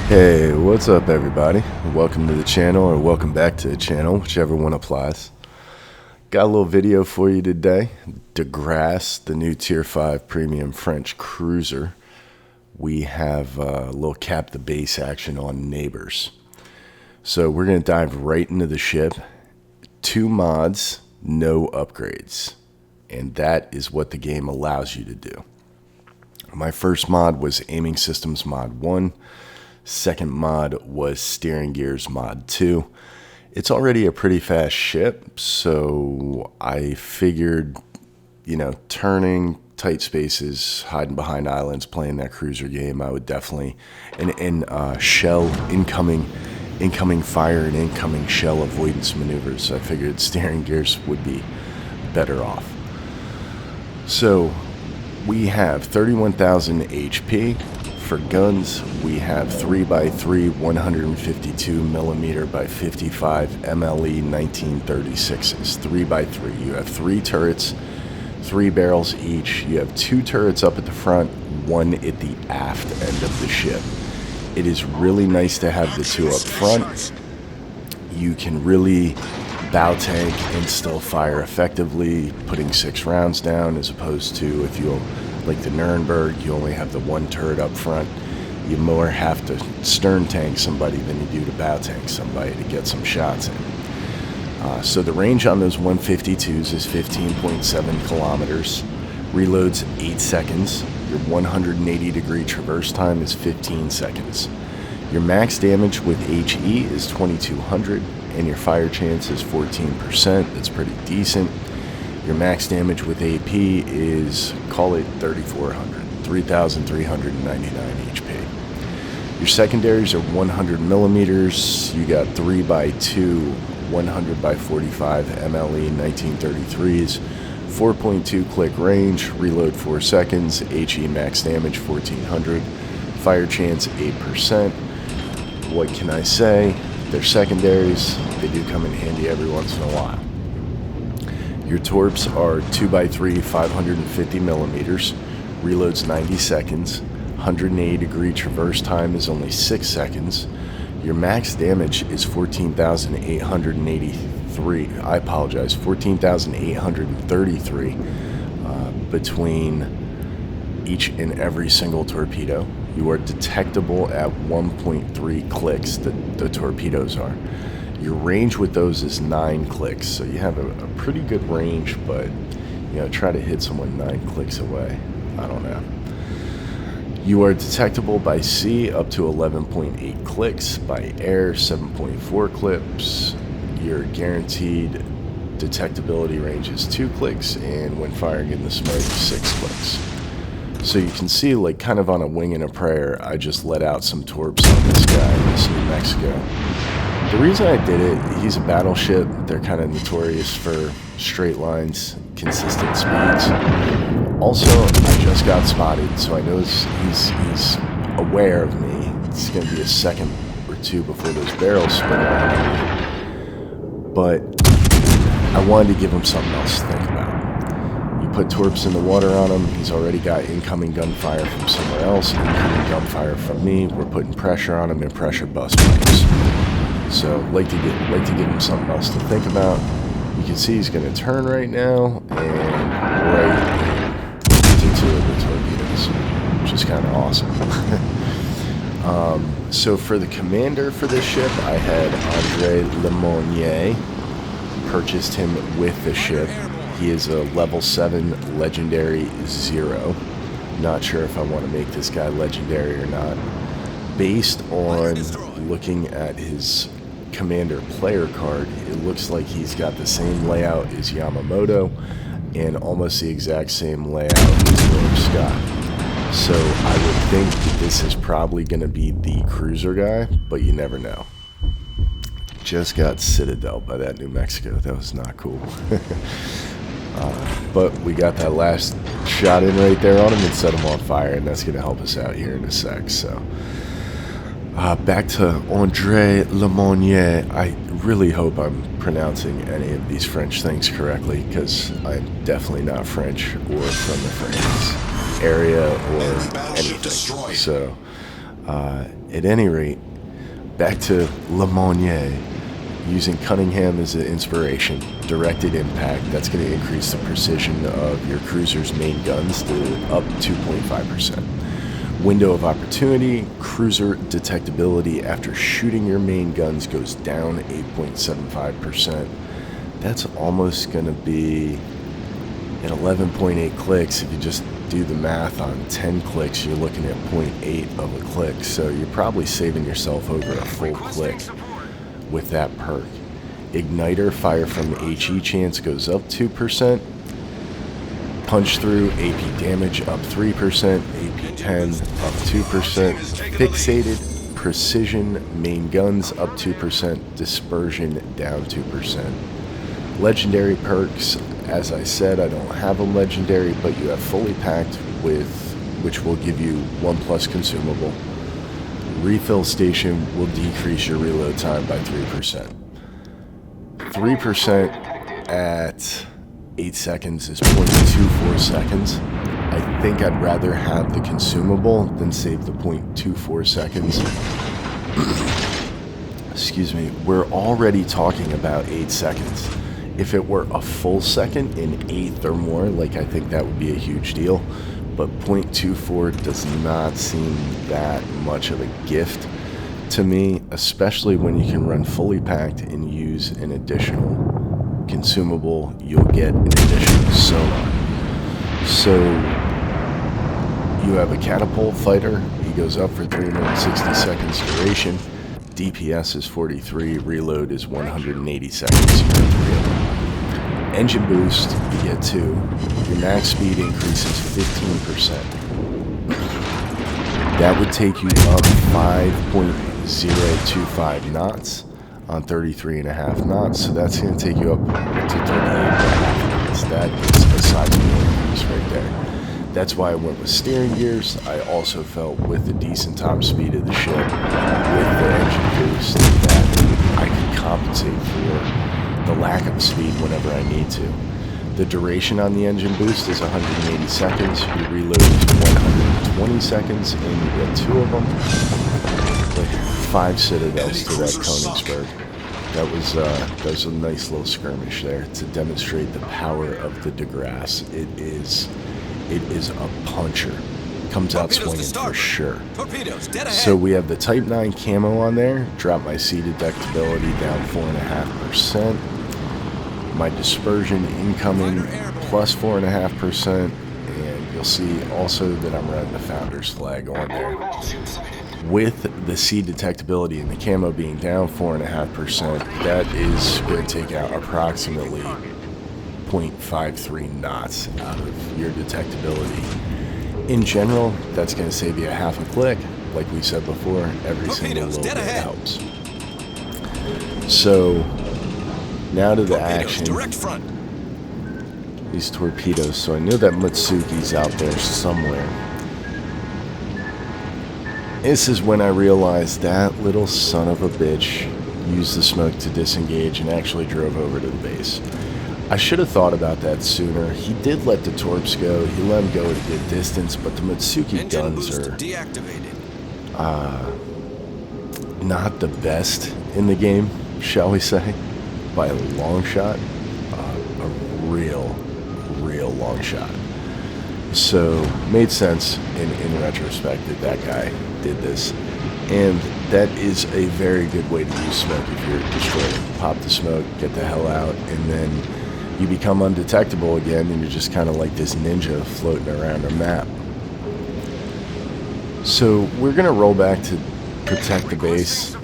Hey, what's up everybody? Welcome to the channel, or welcome back to the channel, whichever one applies. Got a little video for you today. The Grasse, the new Tier 5 premium French cruiser. We have a little cap the base action on neighbors. So we're going to dive right into the ship. 2 mods, no upgrades. And that is what the game allows you to do. My first mod was Aiming Systems Mod 1. Second mod was Steering Gears Mod 2. It's already a pretty fast ship, so I figured, turning tight spaces, hiding behind islands, playing that cruiser game, I would definitely, and shell incoming fire and incoming shell avoidance maneuvers. I figured steering gears would be better off. So we have 31,000 HP. For guns, we have 3x3 152mm by 55 MLE 1936s. 3x3. You have 3 turrets, 3 barrels each. You have 2 turrets up at the front, 1 at the aft end of the ship. It is really nice to have the 2 up front. You can really bow tank and still fire effectively, putting 6 rounds down, as opposed to if you like the Nuremberg, you only have the 1 turret up front. You more have to stern tank somebody than you do to bow tank somebody to get some shots in. So the range on those 152s is 15.7 kilometers. Reloads 8 seconds. Your 180-degree traverse time is 15 seconds. Your max damage with HE is 2200, and your fire chance is 14%. That's pretty decent. Your max damage with AP is, call it 3,400, 3,399 HP. Your secondaries are 100 millimeters. You got 3x2, 100 by 45 MLE 1933s, 4.2 click range, reload 4 seconds, HE max damage 1400, fire chance 8%. What can I say? They're secondaries. They do come in handy every once in a while. Your torps are 2x3 550 millimeters, reloads 90 seconds, 180-degree traverse time is only 6 seconds. Your max damage is 14,883. I apologize, 14,833 between each and every single torpedo. You are detectable at 1.3 clicks. The torpedoes are. Your range with those is 9 clicks, so you have a pretty good range, but try to hit someone 9 clicks away. I don't know. You are detectable by sea up to 11.8 clicks, by air 7.4 clicks. Your guaranteed detectability range is 2 clicks, and when firing in the smoke, 6 clicks. So you can see, like, kind of on a wing and a prayer, I just let out some torps on this guy in this New Mexico. The reason I did it, he's a battleship. They're kind of notorious for straight lines, consistent speeds. Also, I just got spotted, so I know he's aware of me. It's going to be a second or 2 before those barrels spin around. But I wanted to give him something else to think about. You put torps in the water on him. He's already got incoming gunfire from somewhere else, incoming gunfire from me. We're putting pressure on him, and pressure bust pipes. So like to give him something else to think about. You can see he's going to turn right now and right into 2 of the torpedoes, which is kind of awesome. So for the commander for this ship, I had Andre Lemonnier. Purchased him with the ship. He is a level 7 legendary 0. Not sure if I want to make this guy legendary or not. Based on looking at his commander player card, it looks like he's got the same layout as Yamamoto and almost the exact same layout as William Scott. So I would think that this is probably going to be the cruiser guy, but you never know. Just got Citadel by that New Mexico. That was not cool. But we got that last shot in right there on him and set him on fire, and that's going to help us out here in a sec. So back to Andre Lemonnier. I really hope I'm pronouncing any of these French things correctly, because I'm definitely not French or from the France area or anything. So At any rate, back to Le Monnier, using Cunningham as an inspiration. Directed impact, that's going to increase the precision of your cruiser's main guns to up 2.5%. Window of opportunity, cruiser detectability after shooting your main guns goes down 8.75%. That's almost going to be at 11.8 clicks. If you just do the math on 10 clicks, you're looking at 0.8 of a click. So you're probably saving yourself over a full click with that perk. Igniter, fire from HE chance goes up 2%. Punch through, AP damage up 3%, AP 10 up 2%. Fixated, precision, main guns up 2%, dispersion down 2%. Legendary perks, as I said, I don't have a legendary, but you have fully packed with, which will give you 1+ consumable. Refill station will decrease your reload time by 3%. 3% at 8 seconds is 0.24 seconds. I think I'd rather have the consumable than save the 0.24 seconds. Excuse me. We're already talking about 8 seconds. If it were a full second in eighth or more, like, I think that would be a huge deal. But 0.24 does not seem that much of a gift to me, especially when you can run fully packed and use an additional consumable. You'll get an additional sonar. So you have a catapult fighter. He goes up for 360 seconds duration. DPS is 43. Reload is 180 seconds. You get 3 of them. Engine boost, you get 2. Your max speed increases 15%. That would take you up 5.025 knots on 33.5 knots. So that's going to take you up to 38.5 knots. That is a sizable increase right there. That's why I went with steering gears. I also felt with the decent top speed of the ship, with the engine boost, that I could compensate for the lack of speed whenever I need to. The duration on the engine boost is 180 seconds. Your reload is 120 seconds, and you get 2 of them. Like 5 citadels to that Königsberg. That was a nice little skirmish there to demonstrate the power of the Grasse. It is a puncher. Comes out swinging for sure. So we have the Type 9 camo on there. Drop my C detectability down 4.5%. My dispersion incoming plus 4.5%. And you'll see also that I'm running the Founder's flag on there. With the C detectability and the camo being down 4.5%, that is going to take out approximately 0.53 knots out of your detectability. In general, that's going to save you a half a click. Like we said before, every single little bit helps. So now to the action. Direct front. These torpedoes. So I know that Mutsuki's out there somewhere. This is when I realized that little son of a bitch used the smoke to disengage and actually drove over to the base. I should have thought about that sooner. He did let the torps go. He let them go at a good distance, but the Mutsuki guns are deactivated. Not the best in the game, shall we say, by a long shot. A real long shot. So made sense in retrospect that guy did this. And that is a very good way to use smoke if you're destroyed. Pop the smoke, get the hell out, and then you become undetectable again, and you're just kind of like this ninja floating around a map. So we're going to roll back to protect the base.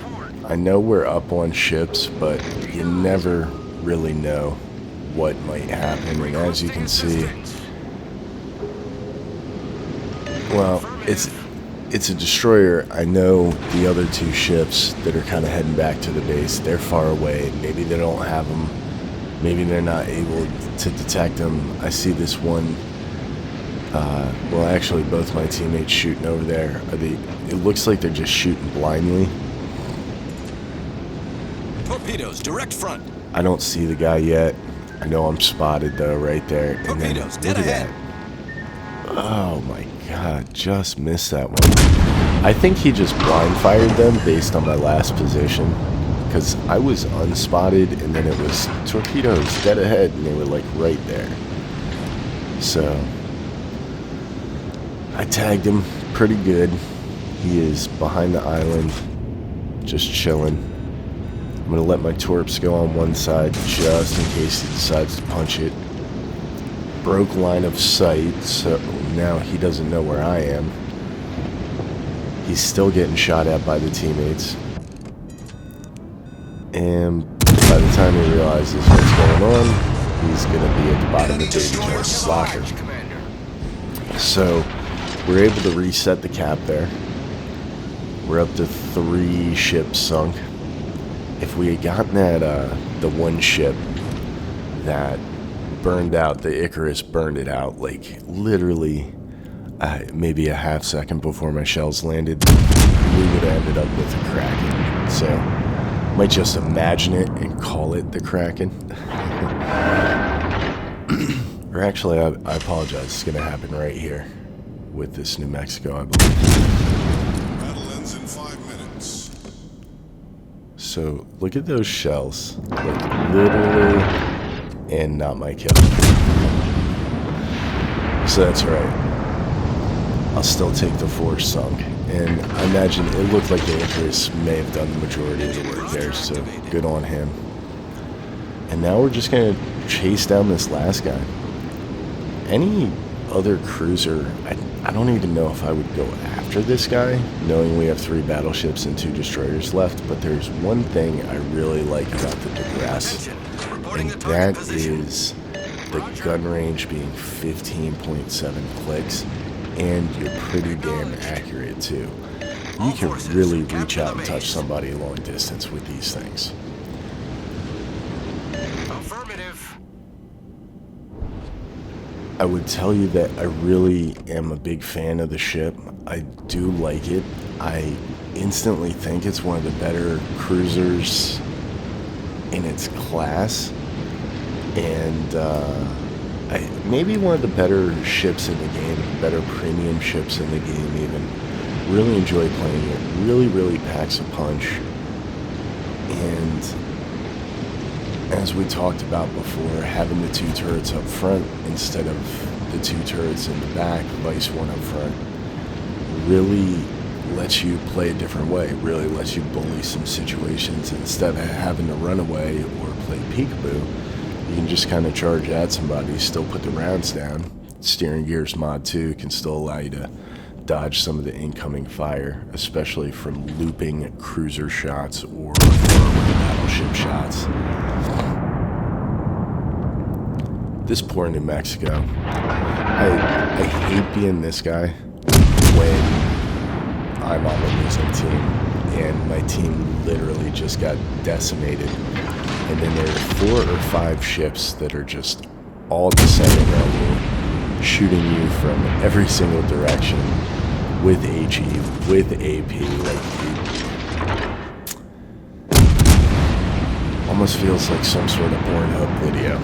I know we're up on ships, but you never really know what might happen. And as you can see, well, it's a destroyer. I know the other 2 ships that are kind of heading back to the base, they're far away. Maybe they don't have them. Maybe they're not able to detect them. I see this one. Well, actually, both my teammates shooting over there. It looks like they're just shooting blindly. Torpedoes, direct front. I don't see the guy yet. I know I'm spotted, though, right there. And then, look at that. Oh, my God. Just missed that one. I think he just blind fired them based on my last position, because I was unspotted and then it was torpedoes dead ahead and they were like right there. So I tagged him pretty good. He is behind the island, just chilling. I'm going to let my torps go on one side just in case he decides to punch it. Broke line of sight, so now he doesn't know where I am. He's still getting shot at by the teammates. And by the time he realizes what's going on, he's going to be at the bottom of Baby Joe's locker. So we're able to reset the cap there. We're up to 3 ships sunk. If we had gotten that, the one ship that burned out, the Icarus burned it out, like literally maybe a half second before my shells landed, we would have ended up with a Kraken. So might just imagine it and call it the Kraken. Or actually, I apologize, it's going to happen right here with this New Mexico, I believe. Battle ends in 5 minutes. So look at those shells, like literally, and not my kill. So that's right. I'll still take the 4 sunk. And I imagine it looked like the Icarus may have done the majority of the work there, so good on him. And now we're just going to chase down this last guy. Any other cruiser, I don't even know if I would go after this guy, knowing we have 3 battleships and 2 destroyers left, but there's one thing I really like about the Grasse, and that is the gun range being 15.7 clicks. And you're pretty damn accurate too. You can really reach out and touch somebody a long distance with these things. Affirmative. I would tell you that I really am a big fan of the ship. I do like it. I instantly think it's one of the better cruisers in its class. And maybe one of the better ships in the game, better premium ships in the game even. Really enjoy playing it. Really packs a punch. And as we talked about before, having the 2 turrets up front instead of the 2 turrets in the back, vice one up front, really lets you play a different way. Really lets you bully some situations instead of having to run away or play peekaboo. You can just kind of charge at somebody, still put the rounds down. Steering gears mod 2 can still allow you to dodge some of the incoming fire, especially from looping cruiser shots or battleship shots. This poor New Mexico. I hate being this guy when I'm on the losing team and my team literally just got decimated. And then there are 4 or 5 ships that are just all descending on you, shooting you from every single direction with HE, with AP. Like, almost feels like some sort of Pornhub video.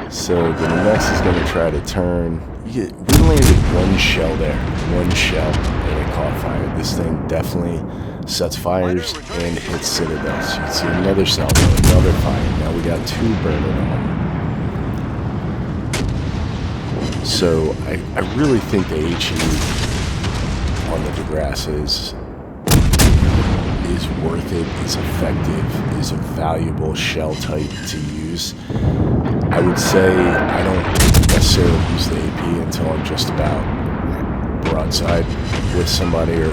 So the New Mex is going to try to turn. We landed 1 shell there, 1 shell, and it caught fire. This thing definitely sets fires and hits citadels. You can see another salvo, another fire. Now we got 2 burning on. So I really think the HE on the Grasse is worth it, is effective, is a valuable shell type to use. I would say I don't necessarily use the AP until I'm just about broadside with somebody or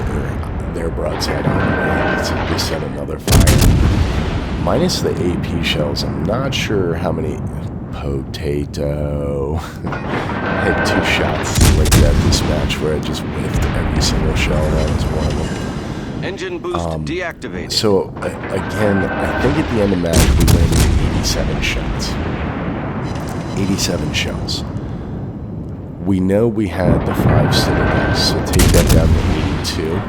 their broadside on me to reset another fire. Minus the AP shells, I'm not sure how many. Potato. I had 2 shots like that this match where I just whiffed every single shell. That was one of them. Engine boost deactivated. So again, I think at the end of the match we landed 87 shots. 87 shells. We know we had the 5 citadels, so take that down to 82.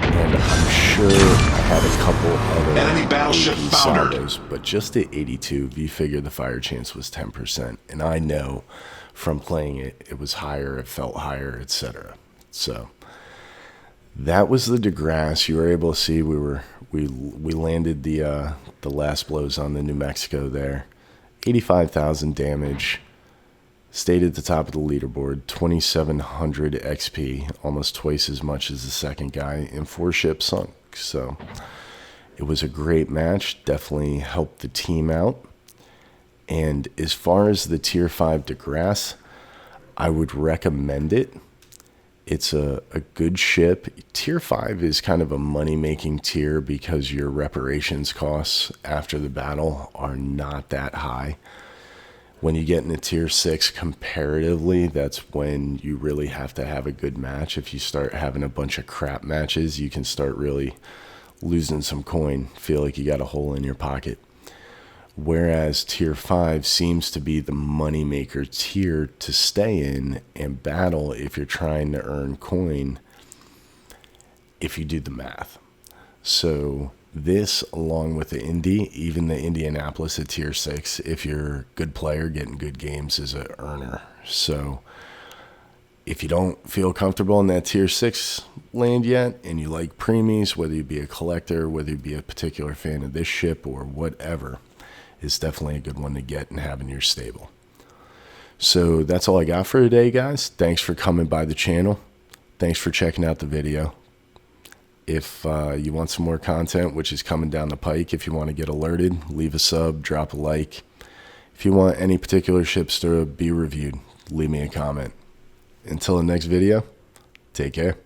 And I'm sure I had a couple other enemy battleship foundered, salvos, but just at 82, V figured the fire chance was 10%. And I know from playing it, it was higher, it felt higher, etc. So that was the de Grasse. You were able to see we landed the last blows on the New Mexico there. 85,000 damage. Stayed at the top of the leaderboard. 2,700 XP, almost twice as much as the second guy, and 4 ships sunk. So it was a great match. Definitely helped the team out. And as far as the Tier 5 de Grasse, I would recommend it. It's a good ship. Tier 5 is kind of a money-making tier because your reparations costs after the battle are not that high. When you get into Tier 6 comparatively, that's when you really have to have a good match. If you start having a bunch of crap matches, you can start really losing some coin, feel like you got a hole in your pocket. Whereas Tier 5 seems to be the moneymaker tier to stay in and battle if you're trying to earn coin, if you do the math. So this, along with the Indy, even the Indianapolis at Tier 6, if you're a good player getting good games, is an earner. So if you don't feel comfortable in that Tier 6 land yet, and you like preemies, whether you be a collector, whether you be a particular fan of this ship or whatever, is definitely a good one to get and have in your stable. So that's all I got for today, guys. Thanks for coming by the channel. Thanks for checking out the video. If you want some more content, which is coming down the pike, if you want to get alerted, leave a sub, drop a like. If you want any particular ships to be reviewed, leave me a comment. Until the next video, take care.